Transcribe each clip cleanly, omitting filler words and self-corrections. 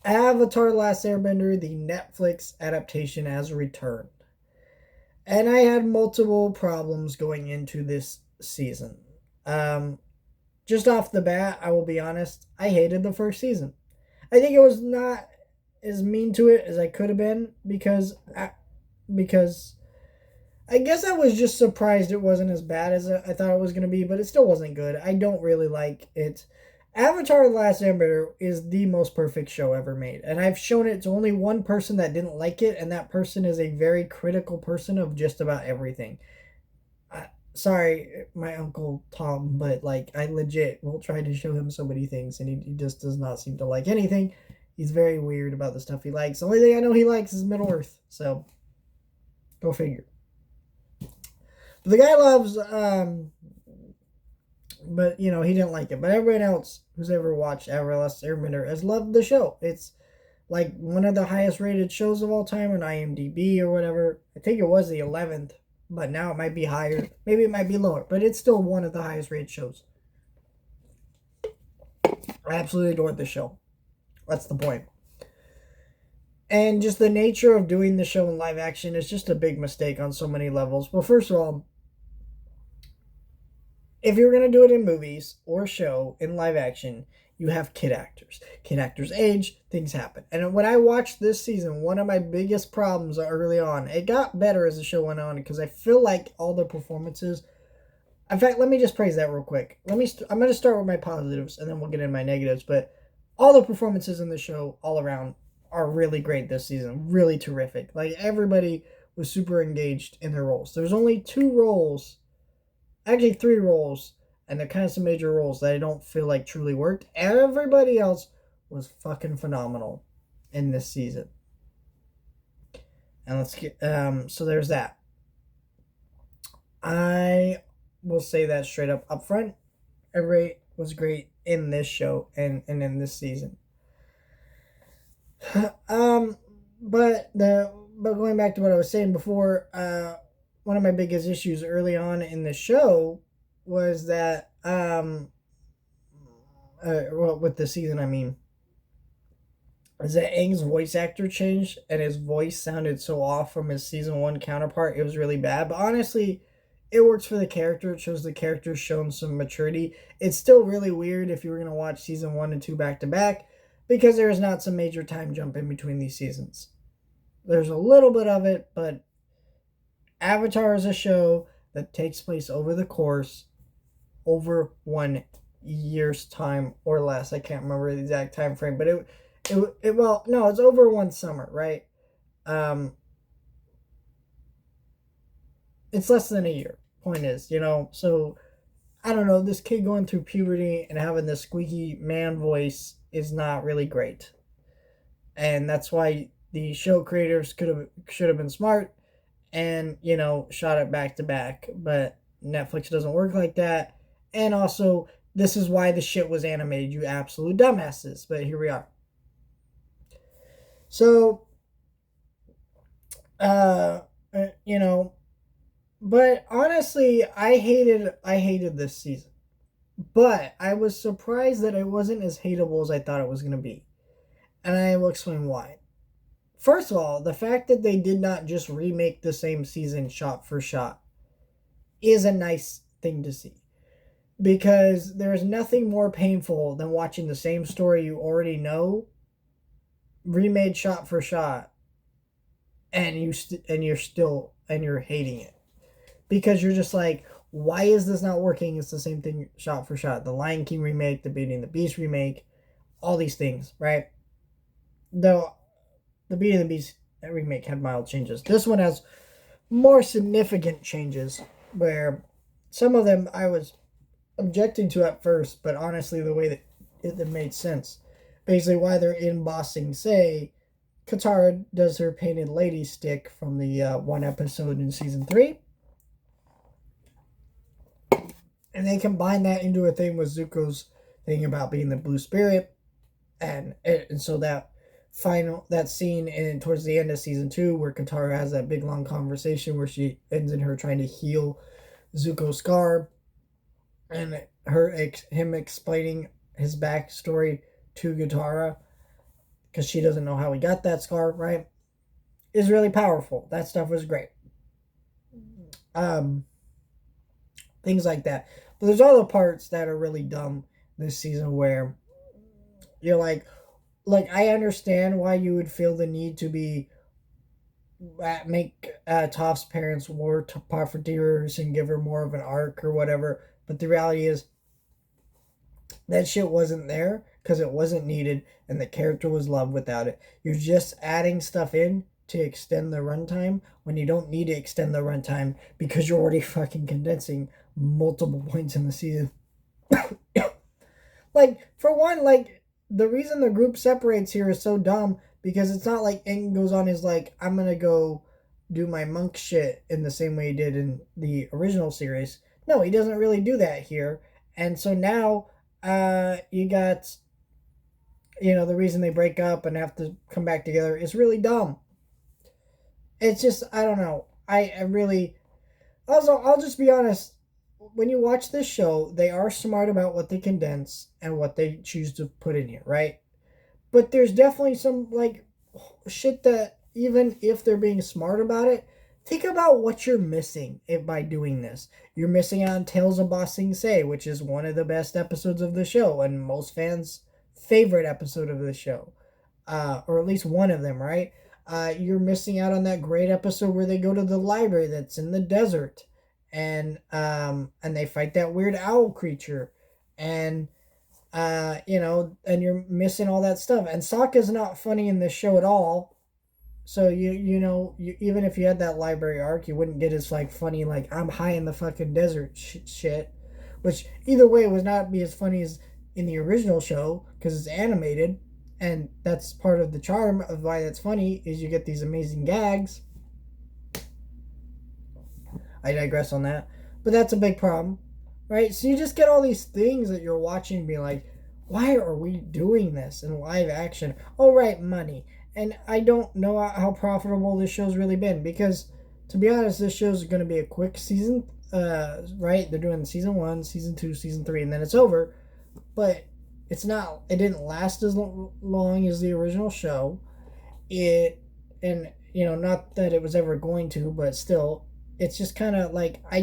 Avatar: The Last Airbender, the Netflix adaptation, has returned. And I had multiple problems going into this season. Um, just off the bat, I will be honest, I hated the first season. I think it was not as mean to it as I could have been because I guess I was just surprised it wasn't as bad as I thought it was going to be, but it still wasn't good. I don't really like it. Avatar: The Last Airbender is the most perfect show ever made, and I've shown it to only one person that didn't like it, and that person is a very critical person of just about everything. Sorry, my uncle Tom, but like I legit will try to show him so many things, and he just does not seem to like anything. He's very weird about the stuff he likes. The only thing I know he likes is Middle Earth, so go figure. But the guy loves, but you know he didn't like it. But everyone else who's ever watched Everlast Airbender has loved the show. It's like one of the highest rated shows of all time on IMDb or whatever. I think it was the 11th, but now it might be higher. Maybe it might be lower, but it's still one of the highest rated shows. I absolutely adored the show. That's the point. And just the nature of doing the show in live action is just a big mistake on so many levels. Well, first of all, if you're going to do it in movies or show in live action, you have kid actors. Kid actors age, things happen. And when I watched this season, one of my biggest problems early on, it got better as the show went on because I feel like all the performances. In fact, let me just praise that real quick. I'm going to start with my positives and then we'll get into my negatives. But all the performances in the show all around are really great this season. Really terrific. Like everybody was super engaged in their roles. There's only two roles, actually three roles, and they're kind of some major roles that I don't feel like truly worked. Everybody else was fucking phenomenal in this season. And let's get so there's that. I will say that straight up front. Everybody was great in this show and in this season. um but going back to what I was saying before, one of my biggest issues early on in the show was that well, with the season I mean, is that Aang's voice actor changed and his voice sounded so off from his season one counterpart. It was really bad, but honestly, it works for the character. It shows the character shown some maturity. It's still really weird if you were gonna watch season one and two back to back because there is not some major time jump in between these seasons. There's a little bit of it, but Avatar is a show that takes place over the course over 1 year's time or less. I can't remember the exact time frame, but it well, no, it's over one summer, right? Um, it's less than a year. Point is, so I don't know. This kid going through puberty and having this squeaky man voice is not really great, and that's why the show creators should have been smart and shot it back to back. But Netflix doesn't work like that, and also this is why the shit was animated. You absolute dumbasses. But here we are. So, uh, you know, but honestly, I hated this season. But I was surprised that it wasn't as hateable as I thought it was going to be. And I will explain why. First of all, the fact that they did not just remake the same season shot for shot is a nice thing to see. Because there's nothing more painful than watching the same story you already know remade shot for shot and you're hating it. Because you're just like, why is this not working? It's the same thing shot for shot. The Lion King remake, the Beauty and the Beast remake, all these things, right? Though the Beauty and the Beast remake had mild changes. This one has more significant changes where some of them I was objecting to at first, but honestly the way that it made sense. Basically why they're embossing, say, Katara does her painted lady stick from the one episode in season 3. And they combine that into a thing with Zuko's thing about being the blue spirit. And so that scene in towards the end of season 2 where Katara has that big long conversation where she ends in her trying to heal Zuko's scar and him explaining his backstory to Katara because she doesn't know how he got that scar, right? Is really powerful. That stuff was great. Um, Things like that. But there's other parts that are really dumb this season where you're like I understand why you would feel the need to be make Toph's parents more profiteers and give her more of an arc or whatever. But the reality is that shit wasn't there because it wasn't needed and the character was loved without it. You're just adding stuff in to extend the runtime when you don't need to extend the runtime because you're already fucking condensing multiple points in the season. Like, for one, like, the reason the group separates here is so dumb because it's not like Aang goes on his, like, I'm gonna go do my monk shit in the same way he did in the original series. No, he doesn't really do that here. And so now, you got, the reason they break up and have to come back together is really dumb. It's just, I don't know. I really, also, I'll just be honest. When you watch this show, they are smart about what they condense and what they choose to put in here, right? But there's definitely some like shit that even if they're being smart about it, think about what you're missing by doing this. You're missing out on Tales of Ba Sing Se, which is one of the best episodes of the show and most fans' favorite episode of the show, or at least one of them, right? You're missing out on that great episode where they go to the library that's in the desert, and they fight that weird owl creature, and and you're missing all that stuff. And Sokka's not funny in this show at all. So even if you had that library arc, you wouldn't get as like funny like I'm high in the fucking desert shit, which either way would not be as funny as in the original show because it's animated, and that's part of the charm of why that's funny is you get these amazing gags. I digress on that, but that's a big problem, right? So you just get all these things that you're watching, being like, why are we doing this in live action? Oh, right, money. And I don't know how profitable this show's really been because, to be honest, this show's going to be a quick season, right? They're doing season 1, season 2, season 3, and then it's over. But it's not. It didn't last as long as the original show. Not that it was ever going to, but still, it's just kind of like I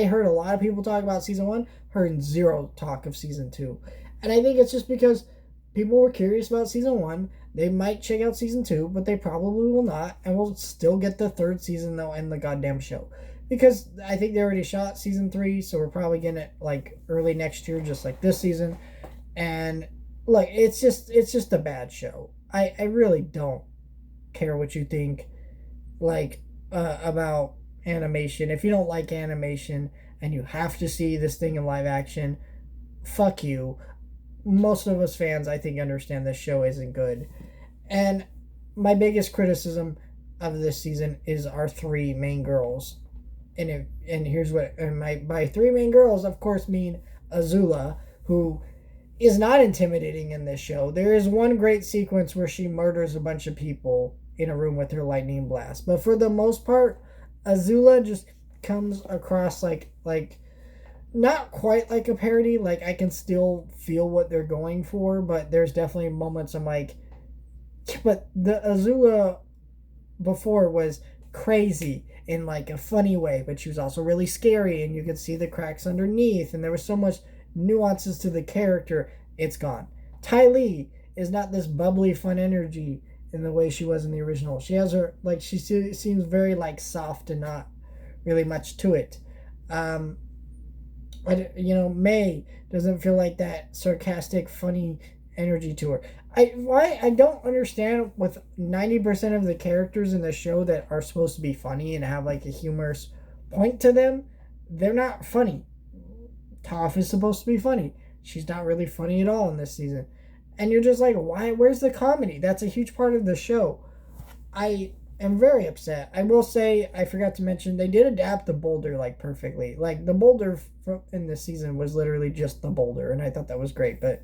heard a lot of people talk about season 1, heard zero talk of season 2. And I think it's just because people were curious about season 1. They might check out season 2, but they probably will not, and we'll still get the third season though in the goddamn show. Because I think they already shot season 3, so we're probably getting it like early next year, just like this season. And like it's just a bad show. I really don't care what you think like about animation. If you don't like animation and you have to see this thing in live action, fuck you. Most of us fans, I think, understand this show isn't good. And my biggest criticism of this season is our three main girls. And here's what, and by three main girls, of course, mean Azula, who is not intimidating in this show. There is one great sequence where she murders a bunch of people in a room with her lightning blast. But for the most part, Azula just comes across like not quite like a parody. Like I can still feel what they're going for, but there's definitely moments I'm like, but the Azula before was crazy in like a funny way, but she was also really scary, and you could see the cracks underneath, and there was so much nuances to the character. It's gone. Ty Lee is not this bubbly, fun energy in the way she was in the original. She has her like she seems very like soft and not really much to it. May doesn't feel like that sarcastic, funny energy to her. I don't understand with 90% of the characters in the show that are supposed to be funny and have like a humorous point to them, they're not funny. Toph is supposed to be funny. She's not really funny at all in this season. And you're just like, why? Where's the comedy? That's a huge part of the show. I am very upset. I will say, I forgot to mention, they did adapt the boulder like perfectly. Like the boulder in this season was literally just the boulder, and I thought that was great. But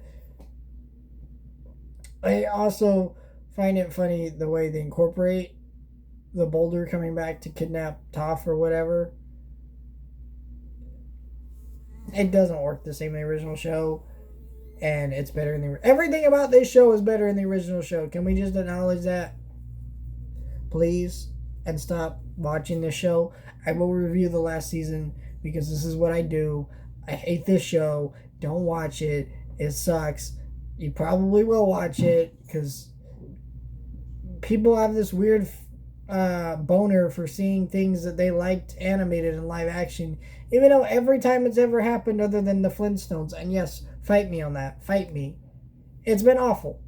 I also find it funny the way they incorporate the boulder coming back to kidnap Toph or whatever. It doesn't work the same in the original show. and it's better than everything about this show is better than the original show. Can we just acknowledge that, please, and stop watching this show? I will review the last season because this is what I do. I hate this show. Don't watch it. It sucks. You probably will watch it because people have this weird boner for seeing things that they liked animated in live action, even though every time it's ever happened other than the Flintstones. And yes, fight me on that. Fight me. It's been awful.